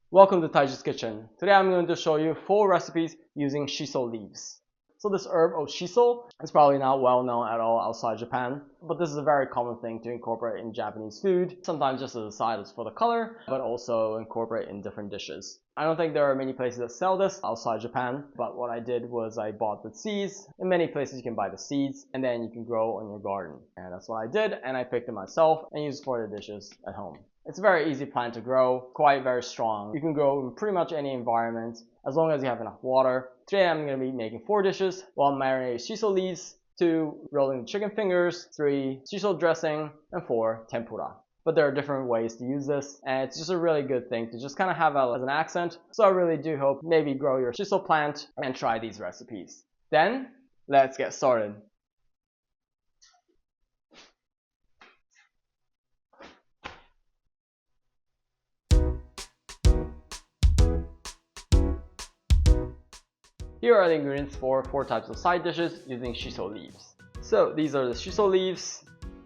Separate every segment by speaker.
Speaker 1: Welcome to Taiji's Kitchen. Today I'm going to show you 4 recipes using shiso leaves. So this herb of shiso is probably not well known at all outside Japan, but this is a very common thing to incorporate in Japanese food, sometimes just as a side for the color, but also incorporate in different dishes. I don't think there are many places that sell this outside Japan, but what I did was I bought the seeds. In many places you can buy the seeds and then you can grow in your garden. And that's what I did, and I picked it myself and used it for the dishes at home. It's a very easy plant to grow, quite very strong. You can grow in pretty much any environment as long as you have enough water. Today I'm going to be making 4 dishes: 1 marinated shiso leaves, 2 rolling chicken fingers, 3 shiso dressing, and 4 tempura. But there are different ways to use this, and it's just a really good thing to just kind of have as an accent. So I really do hope maybe grow your shiso plant and try these recipes. Then, let's get started. Here are the ingredients for 4 types of side dishes using shiso leaves. So these are the shiso leaves.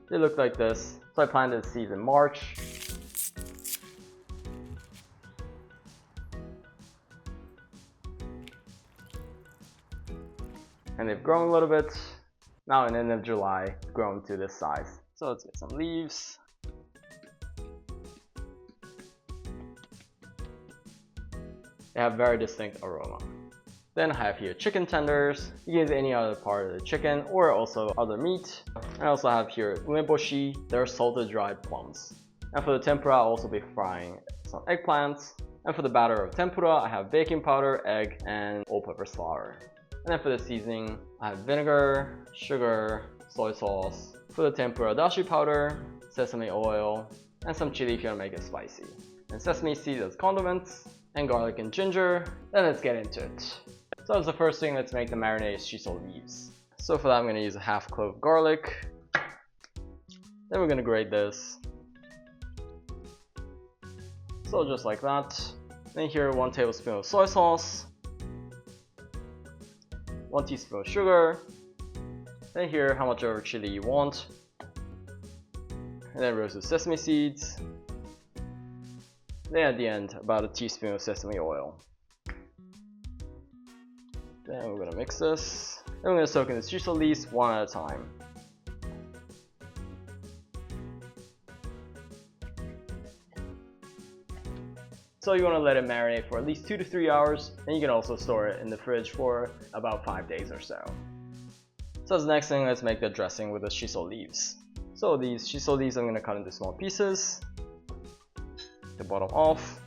Speaker 1: They look like this. So I planted the seeds in March. And they've grown a little bit. Now in the end of July, grown to this size. So let's get some leaves. They have very distinct aroma. Then I have here chicken tenders. You can use any other part of the chicken or also other meat. I also have here umeboshi. They're salted dried plums. And for the tempura, I'll also be frying some eggplants. And for the batter of tempura, I have baking powder, egg, and all-purpose flour. And then for the seasoning, I have vinegar, sugar, soy sauce. For the tempura, dashi powder, sesame oil, and some chili if you want to make it spicy. And sesame seeds as condiments, and garlic and ginger. Then let's get into it. So as the first thing, let's make the marinated shiso leaves. So for that, I'm going to use a half clove of garlic. Then we're going to grate this. So just like that. Then here 1 tablespoon of soy sauce, 1 teaspoon of sugar. Then here how much ever chili you want. And then roasted sesame seeds. Then at the end, about a teaspoon of sesame oil. Then we're going to mix this. Then we're going to soak in the shiso leaves 1 at a time. So you want to let it marinate for at least 2 to 3 hours, and you can also store it in the fridge for about 5 days or so. So as the next thing, let's make the dressing with the shiso leaves. So these shiso leaves I'm going to cut into small pieces. The bottom off,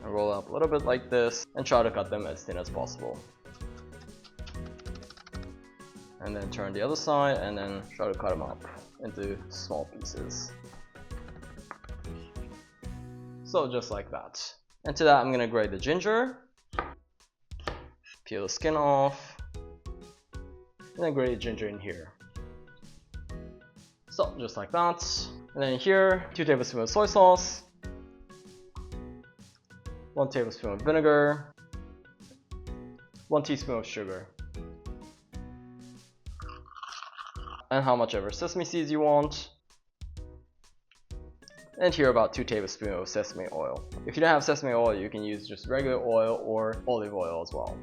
Speaker 1: and roll up a little bit like this, and try to cut them as thin as possible. And then turn the other side, and then try to cut them up into small pieces. So just like that. And to that I'm going to grate the ginger, peel the skin off, and then grate the ginger in here. So just like that. And then here 2 tablespoons of soy sauce, 1 tablespoon of vinegar, 1 teaspoon of sugar, and how much ever sesame seeds you want. And here about 2 tablespoons of sesame oil. If you don't have sesame oil, you can use just regular oil or olive oil as well.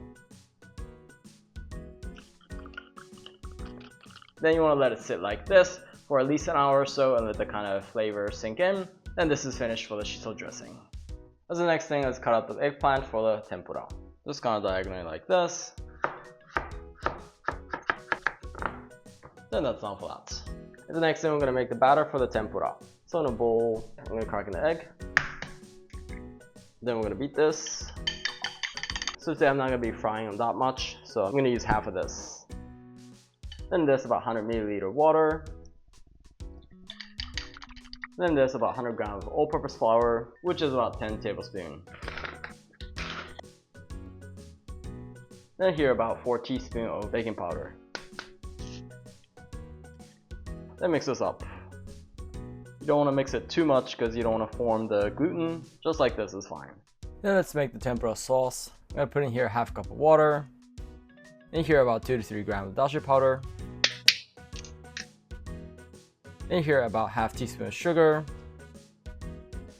Speaker 1: Then you want to let it sit like this for at least an hour or so and let the kind of flavor sink in. Then this is finished for the shiso dressing. As the next thing, let's cut out the eggplant for the tempura. Just kind of diagonally like this. Then that's all for that. And the next thing, we're going to make the batter for the tempura. So in a bowl, I'm going to crack in the egg. Then we're going to beat this. So today I'm not going to be frying them that much, so I'm going to use half of this. Then this about 100 milliliter water. Then this about 100 grams of all-purpose flour, which is about 10 tablespoons. Then here about 4 teaspoons of baking powder. Then mix this up. You don't want to mix it too much because you don't want to form the gluten. Just like this is fine. Then let's make the tempura sauce. I'm going to put in here half a cup of water. In here about 2 to 3 grams of dashi powder. In here about half teaspoon of sugar.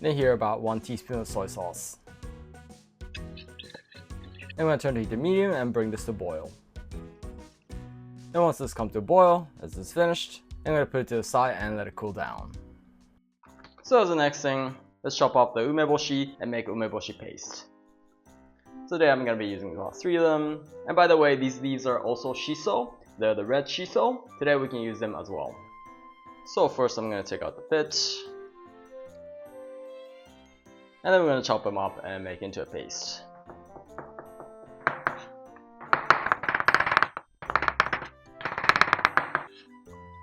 Speaker 1: In here about 1 teaspoon of soy sauce. I'm going to turn the heat to medium and bring this to boil. And once this comes to a boil, as it's finished, I'm going to put it to the side and let it cool down. So as the next thing, let's chop up the umeboshi and make umeboshi paste. So today I'm going to be using about 3 of them. And by the way, these leaves are also shiso. They're the red shiso. Today we can use them as well. So first I'm going to take out the pit. And then we're going to chop them up and make into a paste.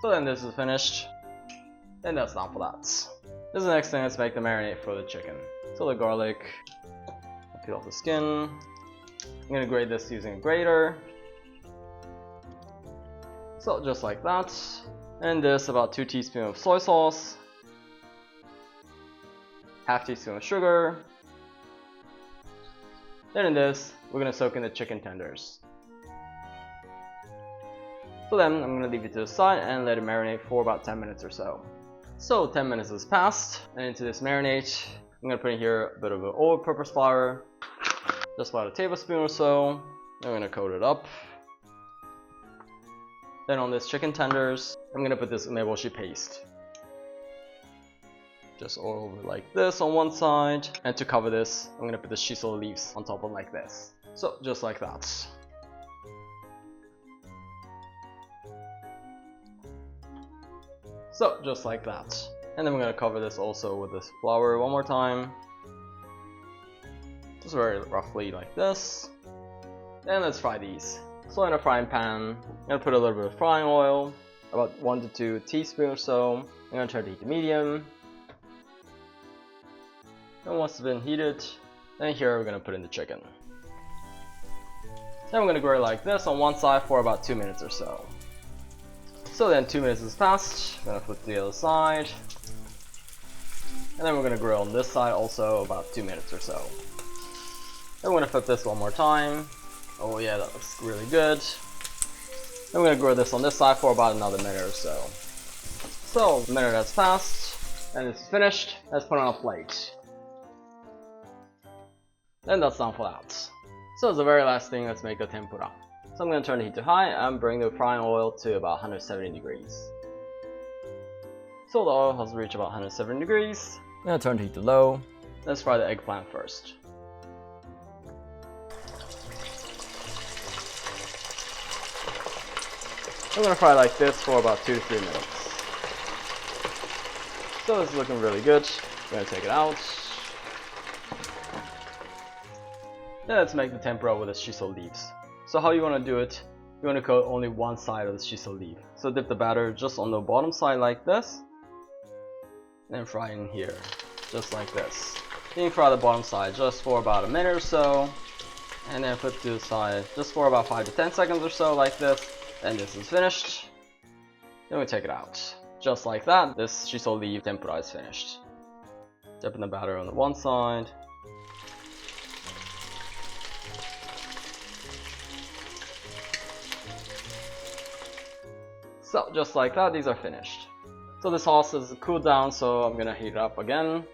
Speaker 1: So then this is finished. And that's not for that. This is the next thing. Let's make the marinade for the chicken. So the garlic, peel off the skin. I'm going to grate this using a grater. So just like that. And this about 2 teaspoons of soy sauce, half teaspoon of sugar. Then in this, we're going to soak in the chicken tenders. So then I'm going to leave it to the side and let it marinate for about 10 minutes or so. So 10 minutes has passed, and into this marinade, I'm going to put in here a bit of an all-purpose flour, just about a tablespoon or so. I'm going to coat it up. Then on this chicken tenders, I'm going to put this umeboshi paste. Just all over like this on one side. And to cover this, I'm going to put the shiso leaves on top of like this. So just like that. So just like that. And then we're going to cover this also with this flour one more time. Just very roughly like this. And let's fry these. So in a frying pan, I'm going to put a little bit of frying oil, about 1 to 2 teaspoons or so. I'm going to turn the heat to medium. And once it's been heated, then here we're going to put in the chicken. Then we're going to grill like this on one side for about 2 minutes or so. So then 2 minutes has passed, I'm going to flip to the other side. And then we're going to grill on this side also about 2 minutes or so. Then we're going to flip this one more time. Oh yeah, that looks really good. Then we're going to grill this on this side for about another minute or so. So, a minute has passed, and it's finished. Let's put it on a plate. Then that's done for that. So as the very last thing, let's make the tempura. So I'm going to turn the heat to high and bring the frying oil to about 170 degrees. So the oil has reached about 170 degrees. I'm going to turn the heat to low. Let's fry the eggplant first. I'm going to fry like this for about 2 to 3 minutes. So this is looking really good. I'm going to take it out. Then let's make the tempura with the shiso leaves. So how you want to do it, you want to coat only one side of the shiso leaf. So dip the batter just on the bottom side like this. And fry in here, just like this. Then you fry the bottom side just for about a minute or so. And then flip to the side just for about 5 to 10 seconds or so like this. And this is finished. Then we take it out. Just like that, this shiso leaf tempura is finished. Dip in the batter on the one side. So just like that, these are finished. So the sauce is cooled down, so I'm gonna heat it up again.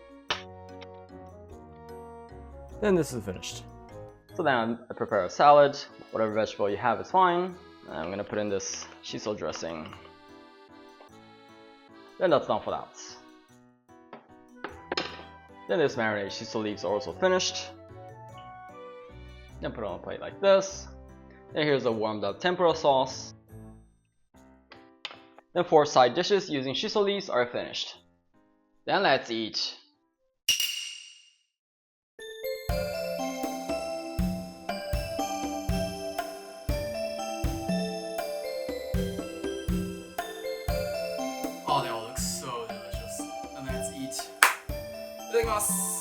Speaker 1: Then this is finished. So then I prepare a salad. Whatever vegetable you have is fine. I'm gonna put in this shiso dressing. Then that's done for that. Then this marinated shiso leaves are also finished. Then put it on a plate like this. And here's a warmed up tempura sauce. Then 4 side dishes using shiso leaves are finished. Then let's eat.
Speaker 2: Oh, they all look so delicious. And let's eat. いただきます。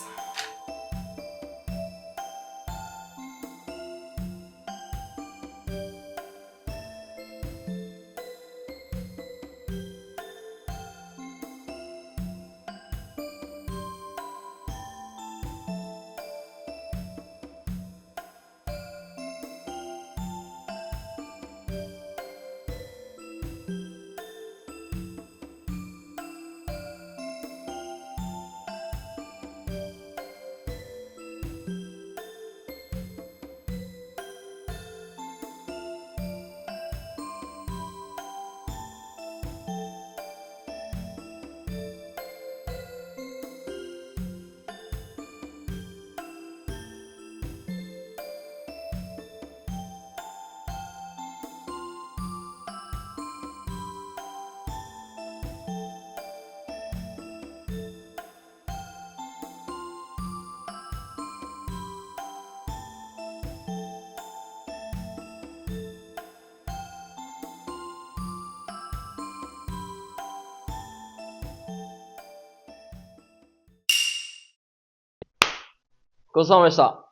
Speaker 1: ごちそうさまでした。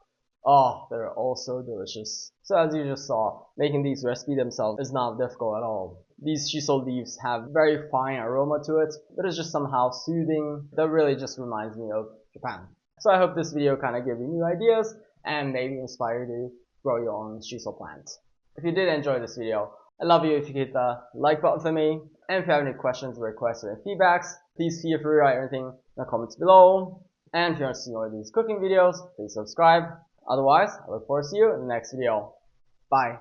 Speaker 1: Oh, they're all so delicious. So as you just saw, making these recipes themselves is not difficult at all. These shiso leaves have very fine aroma to it, but it's just somehow soothing. That really just reminds me of Japan. So I hope this video kind of gave you new ideas and maybe inspire you to grow your own shiso plant. If you did enjoy this video, I'd love you if you could hit the like button for me. And if you have any questions, requests, or feedbacks, please feel free to write anything in the comments below. And if you want to see more of these cooking videos, please subscribe. Otherwise, I look forward to see you in the next video. Bye.